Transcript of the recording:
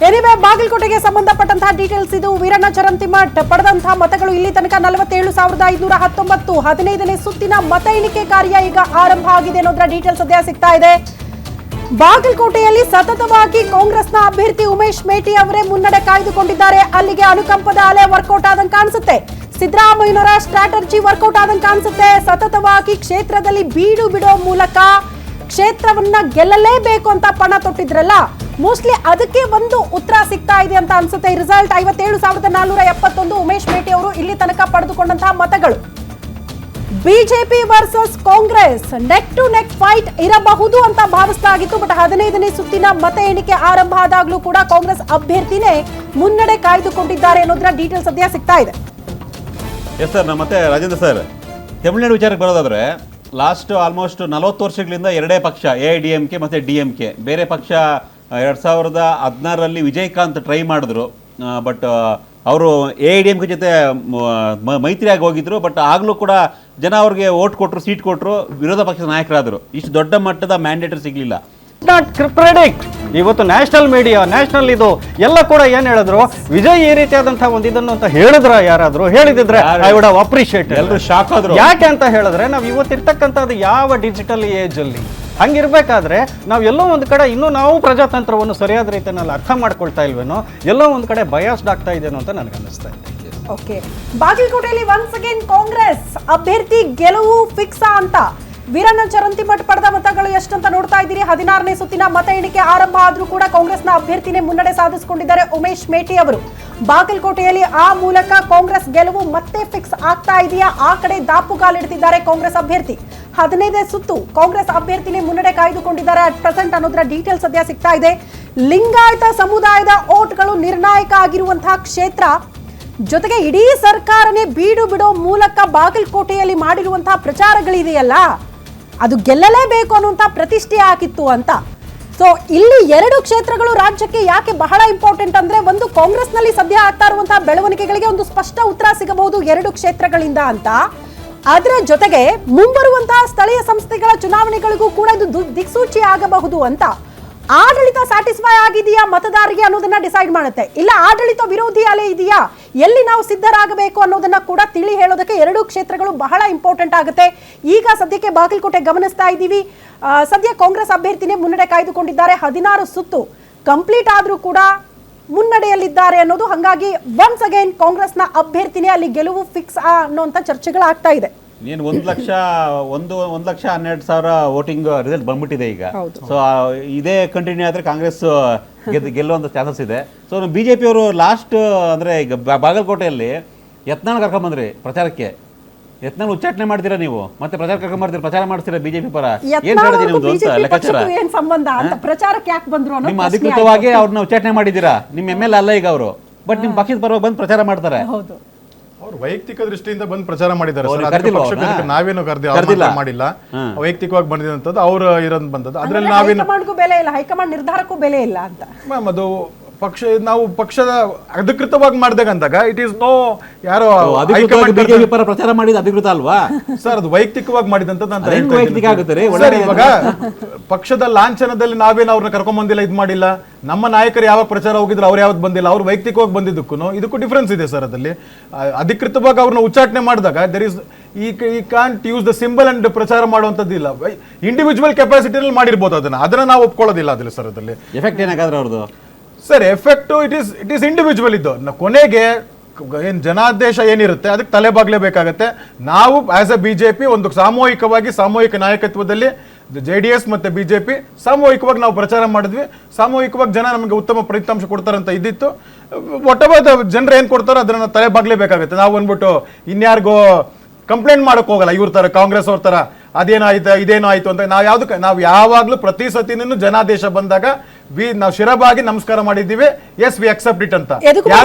Anyway ಬಾಗಲಕೋಟೆಗೆ ಸಂಬಂಧಪಟ್ಟಂತಹ details ಇದು. ವೀರಣ್ಣ ಚರಂತಿಮಠ್ ಪಡೆದಂತಹ ಮತಗಳು ಇಲ್ಲಿ ತನಕ 47,519. 15ನೇ ಸುತ್ತಿನ ಮತ ಎಣಿಕೆ ಕಾರ್ಯ ಈಗ ಆರಂಭ ಆಗಿದೆ ಅನ್ನೋದರ ಡೀಟೇಲ್ಸ್ ಸದ್ಯ ಸಿಗ್ತಾ ಇದೆ. ಬಾಗಲಕೋಟೆಯಲ್ಲಿ ಸತತವಾಗಿ ಕಾಂಗ್ರೆಸ್ನ ಅಭ್ಯರ್ಥಿ ಉಮೇಶ್ ಮೇಟಿ ಅವರೇ ಮುನ್ನಡೆ ಕಾಯ್ದುಕೊಂಡಿದ್ದಾರೆ. ಅಲ್ಲಿಗೆ ಅನುಕಂಪದ ಅಲೆ ವರ್ಕೌಟ್ ಆದಂಗೆ ಕಾಣಿಸುತ್ತೆ. ಸಿದ್ದರಾಮಯ್ಯನವರ ಸ್ಟ್ರಾಟಜಿ ವರ್ಕೌಟ್ ಆದಂಗೆ ಕಾಣಿಸುತ್ತೆ. ಸತತವಾಗಿ ಕ್ಷೇತ್ರದಲ್ಲಿ ಬೀಡು ಬಿಡೋ ಮೂಲಕ ಕ್ಷೇತ್ರವನ್ನ ಗೆಲ್ಲಲೇಬೇಕು ಅಂತ ಪಣ ತೊಟ್ಟಿದ್ರಲ್ಲ, ಮೋಸ್ಟ್ಲಿ ಅದಕ್ಕೆ ಒಂದು ಉತ್ತರ ಸಿಗ್ತಾ ಇದೆ ಅಂತ ಅನ್ಸುತ್ತೆ. ರಿಸಲ್ಟ್ 57,471 ಉಮೇಶ್ ಮೇಟಿ ಅವರು ಇಲ್ಲಿ ತನಕ ಪಡೆದುಕೊಂಡಂತಹ ಮತಗಳು. BJP versus Congress neck to neck fight ಇರಬಹುದು ಅಂತ ಭಾವಿಸಲಾಗಿತ್ತು. ಬಟ್ 15ನೇ ಸುತ್ತಿನ ಮತ ಎಣಿಕೆ ಆರಂಭ ಆದಾಗ್ಲೂ ಕೂಡ ಕಾಂಗ್ರೆಸ್ ಅಭ್ಯರ್ಥಿನೇ ಮುನ್ನಡೆ ಕಾಯ್ದುಕೊಂಡಿದ್ದಾರೆ ಅನ್ನೋದರ ಡೀಟೇಲ್ಸ್ ಸದ್ಯ ಸಿಗ್ತಾ ಇದೆ. ಎಸ್ ಸರ್, ಮತ್ತೆ ರಾಜೇಂದ್ರ ಸರ್, ತಮಿಳುನಾಡು ವಿಚಾರಕ್ಕೆ ಬರೋದಾದ್ರೆ ಲಾಸ್ಟ್ ಆಲ್ಮೋಸ್ಟ್ 40 ವರ್ಷಗಳಿಂದ ಎರಡೇ ಪಕ್ಷ, AIDMK ಮತ್ತು DMK. ಬೇರೆ ಪಕ್ಷ 2016ರಲ್ಲಿ ವಿಜಯಕಾಂತ್ ಟ್ರೈ ಮಾಡಿದ್ರು, ಬಟ್ ಅವರು AIDMK ಜೊತೆ ಮೈತ್ರಿಯಾಗಿ ಹೋಗಿದ್ರು. ಬಟ್ ಆಗಲೂ ಕೂಡ ಜನ ಅವ್ರಿಗೆ ಓಟ್ ಕೊಟ್ಟರು, ಸೀಟ್ ಕೊಟ್ಟರು, ವಿರೋಧ ಪಕ್ಷದ ನಾಯಕರಾದರು. ಇಷ್ಟು ದೊಡ್ಡ ಮಟ್ಟದ ಮ್ಯಾಂಡೇಟರ್ ಸಿಗಲಿಲ್ಲ. Not predict. ಇವತ್ತು ನ್ಯಾಷನಲ್ ಮೀಡಿಯಾ, ನ್ಯಾಷನಲ್ ಇದು ಎಲ್ಲ ಕೂಡ ಏನ್ ಹೇಳಿದ್ರು, ವಿಜಯ್ ಈ ರೀತಿಯಾದಂತಹ ಒಂದು ಇದನ್ನು ಅಂತ ಹೇಳಿದ್ರ, ಯಾರಾದ್ರೂ ಹೇಳಿದ್ರೆ ಐ ವುಡ್ ಹ್ಯಾವ್ ಅಪ್ರಿಶಿಯೇಟ್. ಎಲ್ಲರೂ ಶಾಕ್ ಆದ್ರು. ಯಾಕೆ ಅಂತ ಹೇಳಿದ್ರೆ ನಾವು ಇವತ್ತಿರ್ತಕ್ಕಂಥದ್ದು ಯಾವ ಡಿಜಿಟಲ್ ಏಜ್ ಅಲ್ಲಿ ಹಂಗಿರ್ಬೇಕಾದ್ರೆ ನಾವು ಎಲ್ಲೋ ಒಂದು ಕಡೆ ಇನ್ನೂ ನಾವು ಪ್ರಜಾತಂತ್ರವನ್ನು ಸರಿಯಾದ ರೀತಿಯಲ್ಲಿ ಅರ್ಥ ಮಾಡ್ಕೊಳ್ತಾ ಇಲ್ವೇನೋ, ಎಲ್ಲೋ ಒಂದು ಕಡೆ ಬಯಾಸ್ಡ್ ಆಗ್ತಾ ಇದೆನೋ ಅಂತ ನನಗೆ ಅನಿಸ್ತಾ ಇದೆ. ಓಕೆ, ಬಾಗಲಕೋಟೆಯಲ್ಲಿ ಒನ್ಸ್ ಅಗೇನ್ ಕಾಂಗ್ರೆಸ್ ಅಭ್ಯರ್ಥಿ ಗೆಲುವು ಫಿಕ್ಸ್ ಅಂತ ವೀರಣ್ಣ ಚರಂತಿಮಠ್ ಪಡೆದ ಮತಗಳು ಎಷ್ಟಂತ ನೋಡ್ತಾ ಇದ್ದೀರಿ. 16ನೇ ಸುತ್ತಿನ ಮತ ಎಣಿಕೆ ಆರಂಭ ಆದ್ರೂ ಕೂಡ ಕಾಂಗ್ರೆಸ್ನ ಅಭ್ಯರ್ಥಿನೇ ಮುನ್ನಡೆ ಸಾಧಿಸಿಕೊಂಡಿದ್ದಾರೆ ಉಮೇಶ್ ಮೇಟಿ ಅವರು. ಬಾಗಲಕೋಟೆಯಲ್ಲಿ ಆ ಮೂಲಕ ಕಾಂಗ್ರೆಸ್ ಗೆಲುವು ಮತ್ತೆ ಫಿಕ್ಸ್ ಆಗ್ತಾ ಇದೆಯಾ? ಆ ಕಡೆ ದಾಪುಗಾಲಿಡ್ತಿದ್ದಾರೆ ಕಾಂಗ್ರೆಸ್ ಅಭ್ಯರ್ಥಿ. 15ನೇ ಸುತ್ತು ಕಾಂಗ್ರೆಸ್ ಅಭ್ಯರ್ಥಿನೇ ಮುನ್ನಡೆ ಕಾಯ್ದುಕೊಂಡಿದ್ದಾರೆ ಅಟ್ ಪ್ರೆಸೆಂಟ್ ಅನ್ನೋದರ ಡೀಟೇಲ್ ಸದ್ಯ ಸಿಗ್ತಾ ಇದೆ. ಲಿಂಗಾಯತ ಸಮುದಾಯದ ಓಟ್ಗಳು ನಿರ್ಣಾಯಕ ಆಗಿರುವಂತಹ ಕ್ಷೇತ್ರ, ಜೊತೆಗೆ ಇಡೀ ಸರ್ಕಾರನೇ ಬೀಡು ಬಿಡೋ ಮೂಲಕ ಬಾಗಲಕೋಟೆಯಲ್ಲಿ ಮಾಡಿರುವಂತಹ ಪ್ರಚಾರಗಳಿದೆಯಲ್ಲ, ಅದು ಗೆಲ್ಲಲೇಬೇಕು ಅನ್ನುವಂಥ ಪ್ರತಿಷ್ಠೆ ಆಗಿತ್ತು ಅಂತ. ಸೊ ಇಲ್ಲಿ ಎರಡು ಕ್ಷೇತ್ರಗಳು ರಾಜ್ಯಕ್ಕೆ ಯಾಕೆ ಬಹಳ ಇಂಪಾರ್ಟೆಂಟ್ ಅಂದ್ರೆ, ಒಂದು ಕಾಂಗ್ರೆಸ್ನಲ್ಲಿ ಸದ್ಯ ಆಗ್ತಾ ಇರುವಂತಹ ಬೆಳವಣಿಗೆಗಳಿಗೆ ಒಂದು ಸ್ಪಷ್ಟ ಉತ್ತರ ಸಿಗಬಹುದು ಎರಡು ಕ್ಷೇತ್ರಗಳಿಂದ ಅಂತ. ಅದರ ಜೊತೆಗೆ ಮುಂಬರುವಂತಹ ಸ್ಥಳೀಯ ಸಂಸ್ಥೆಗಳ ಚುನಾವಣೆಗಳಿಗೂ ಕೂಡ ಇದು ದಿಕ್ಸೂಚಿ ಆಗಬಹುದು ಅಂತ. ಆಡಳಿತ ಸ್ಯಾಟಿಸ್ಫೈ ಆಗಿದೆಯಾ ಮತದಾರರಿಗೆ ಅನ್ನೋದನ್ನ ಡಿಸೈಡ್ ಮಾಡುತ್ತೆ, ಇಲ್ಲ ಆಡಳಿತ ವಿರೋಧಿ ಅಲೆ ಇದೆಯಾ, ಎಲ್ಲಿ ನಾವು ಸಿದ್ಧರಾಗಬೇಕು ಅನ್ನೋದನ್ನ ಕೂಡ ತಿಳಿ ಹೇಳೋದಕ್ಕೆ ಎರಡು ಕ್ಷೇತ್ರಗಳು ಬಹಳ ಇಂಪಾರ್ಟೆಂಟ್ ಆಗುತ್ತೆ. ಈಗ ಸದ್ಯಕ್ಕೆ ಬಾಗಲಕೋಟೆ ಗಮನಿಸ್ತಾ ಇದ್ದೀವಿ. ಸದ್ಯ ಕಾಂಗ್ರೆಸ್ ಅಭ್ಯರ್ಥಿನೇ ಮುನ್ನಡೆ ಕಾಯ್ದುಕೊಂಡಿದ್ದಾರೆ. 16 ಸುತ್ತು ಕಂಪ್ಲೀಟ್ ಆದ್ರೂ ಕೂಡ ಮುನ್ನಡೆಯಲ್ಲಿದ್ದಾರೆ ಅನ್ನೋದು. ಹಾಗಾಗಿ ಒನ್ಸ್ ಅಗೇನ್ ಕಾಂಗ್ರೆಸ್ನ ಅಭ್ಯರ್ಥಿನೇ ಅಲ್ಲಿ ಗೆಲುವು ಫಿಕ್ಸ್ ಅನ್ನೋಂಥ ಚರ್ಚೆಗಳಾಗ್ತಾ ಇದೆ. ನೀನು 1,12,000 ವೋಟಿಂಗ್ ರಿಸಲ್ಟ್ ಬಂದ್ಬಿಟ್ಟಿದೆ ಈಗ. ಸೊ ಇದೇ ಕಂಟಿನ್ಯೂ ಆದ್ರೆ ಕಾಂಗ್ರೆಸ್ ಗೆಲ್ಲುವಂತ ಚಾನ್ಸಸ್ ಇದೆ. ಸೊ BJP ಅವರು ಲಾಸ್ಟ್ ಅಂದ್ರೆ ಈಗ ಬಾಗಲಕೋಟೆಯಲ್ಲಿ ಯತ್ನಾಳ್ ಕರ್ಕೊಂಡ್ಬಂದ್ರಿ ಪ್ರಚಾರಕ್ಕೆ. ಯತ್ನಾಳ್ ಉಚ್ಚಾಟನೆ ಮಾಡ್ತೀರಾ ನೀವು, ಮತ್ತೆ ಪ್ರಚಾರ ಕರ್ಕೊಂಡ್ಬರ್ತೀರಾ, ಪ್ರಚಾರ ಮಾಡ್ತೀರಾ BJP ಪರ. ಏನ್ ಹೇಳಿದೆ ನಿಮ್ದು ಅಂತ ಲೆಕ್ಕಾಚಾರ? ನಿಮ್ಮ ಅಧಿಕೃತವಾಗಿ ಅವ್ರನ್ನ ಉಚ್ಚಾಟನೆ ಮಾಡಿದ್ದೀರಾ. ನಿಮ್ಮ MLA ಅಲ್ಲ ಈಗ ಅವರು, ಬಟ್ ನಿಮ್ ಪಕ್ಷದ ಪರವಾಗಿ ಬಂದು ಪ್ರಚಾರ ಮಾಡ್ತಾರೆ. ಅವ್ರು ವೈಯಕ್ತಿಕ ದೃಷ್ಟಿಯಿಂದ ಬಂದು ಪ್ರಚಾರ ಮಾಡಿದ್ದಾರೆ. ನಾವೇನು ಮಾಡಿಲ್ಲ, ವೈಯಕ್ತಿಕವಾಗಿ ಬಂದಿದಂತದ್ದು ಅವ್ರು ಇರೋದು ಬಂದದ್ದು. ಅದ್ರಲ್ಲಿ ನಾವೇನು ಬೆಲೆ ಇಲ್ಲ, ಹೈಕಮಾಂಡ್ ನಿರ್ಧಾರಕ್ಕೂ ಬೆಲೆ ಇಲ್ಲ ಅಂತ ಮ್ಯಾಮ್. ಅದು ನಾವು ಪಕ್ಷದ ಅಧಿಕೃತವಾಗಿ ಮಾಡ್ದಾಗಂದಾಗ ಇಟ್ ಈಸ್ ನೋ ಯಾರೋ BJP ಪರ ಪ್ರಚಾರ ಮಾಡಿದ ಅಧಿಕೃತ ಅಲ್ವಾ ಸರ್, ಅದು ವೈಯಕ್ತಿಕವಾಗಿ ಮಾಡಿದಂತದ್ದು ಅಂತ ವೈಯಕ್ತಿಕ ಆಗುತ್ತೆ. ಇವಾಗ ಪಕ್ಷದ ಲಾಂಛನದಲ್ಲಿ ನಾವೇನು ಅವ್ರನ್ನ ಕರ್ಕೊಂಡ್ ಬಂದಿಲ್ಲ, ಇದ್ ಮಾಡಿಲ್ಲ. ನಮ್ಮ ನಾಯಕರು ಯಾವಾಗ ಪ್ರಚಾರ ಹೋಗಿದ್ರು ಅವ್ರು ಯಾವತ್ತು ಬಂದಿಲ್ಲ. ಅವ್ರು ವೈಯಕ್ತಿಕವಾಗಿ ಬಂದಿದ್ದಕ್ಕೂ ಇದಕ್ಕೂ ಡಿಫ್ರೆನ್ಸ್ ಇದೆ ಸರ್. ಅದಲ್ಲಿ ಅಧಿಕೃತವಾಗಿ ಅವ್ರನ್ನ ಉಚ್ಚಾಟನೆ ಮಾಡಿದಾಗ ದರ್ ಇಸ್ ಈ can't use the symbol and ಪ್ರಚಾರ ಮಾಡುವಂತದ್ದಿಲ್ಲ. ಇಂಡಿವಿಜುವಲ್ ಕೆಪಾಸಿಟಿನಲ್ಲಿ ಮಾಡಿರ್ಬೋದು, ಅದನ್ನ ನಾವು ಒಪ್ಕೊಳ್ಳೋದಿಲ್ಲ ಅದ್ರಲ್ಲಿ ಸರ್. ಅದಲ್ಲಿ ಎಫೆಕ್ಟ್ ಏನಾಗಾದ್ರೆ ಅವ್ರದ್ದು sir effect it is individual ಇದ್ದು. ಕೊನೆಗೆ ಏನ್ ಜನಾದೇಶ ಏನಿರುತ್ತೆ ಅದಕ್ಕೆ ತಲೆಬಾಗ್ಲೇಬೇಕಾಗತ್ತೆ. ನಾವು ಆಸ್ ಎ BJP ಒಂದು ಸಾಮೂಹಿಕ ನಾಯಕತ್ವದಲ್ಲಿ JDS ಮತ್ತೆ BJP ಸಾಮೂಹಿಕವಾಗಿ ನಾವು ಪ್ರಚಾರ ಮಾಡಿದ್ವಿ. ಸಾಮೂಹಿಕವಾಗಿ ಜನ ನಮಗೆ ಉತ್ತಮ ಫಲಿತಾಂಶ ಕೊಡ್ತಾರಂತ ಇದ್ದಿತ್ತು. ಒಟ್ಟವಾದ ಜನರು ಏನ್ ಕೊಡ್ತಾರೋ ಅದನ್ನ ತಲೆಬಾಗ್ಲೇಬೇಕಾಗತ್ತೆ. ನಾವು ಅಂದ್ಬಿಟ್ಟು ಇನ್ಯಾರಿಗೋ ಕಂಪ್ಲೇಂಟ್ ಮಾಡಕ್ ಹೋಗಲ್ಲ. ಇವ್ರ ತರ ಕಾಂಗ್ರೆಸ್ ಅವ್ರ ತರ ಅದೇನಾಯ್ತು ಇದೇನೋ ಆಯ್ತು ಅಂತ. ನಾವು ಯಾವಾಗ್ಲೂ ಪ್ರತಿ ಸತಿನೂ ಜನಾದೇಶ ಬಂದಾಗ ನಾವು ಶಿರಬಾಗಿ ನಮಸ್ಕಾರ ಮಾಡಿದ್ದೀವಿ. ಎಸ್ ವಿ ಅಕ್ಸೆಪ್ಟ್ ಇಟ್ ಅಂತ.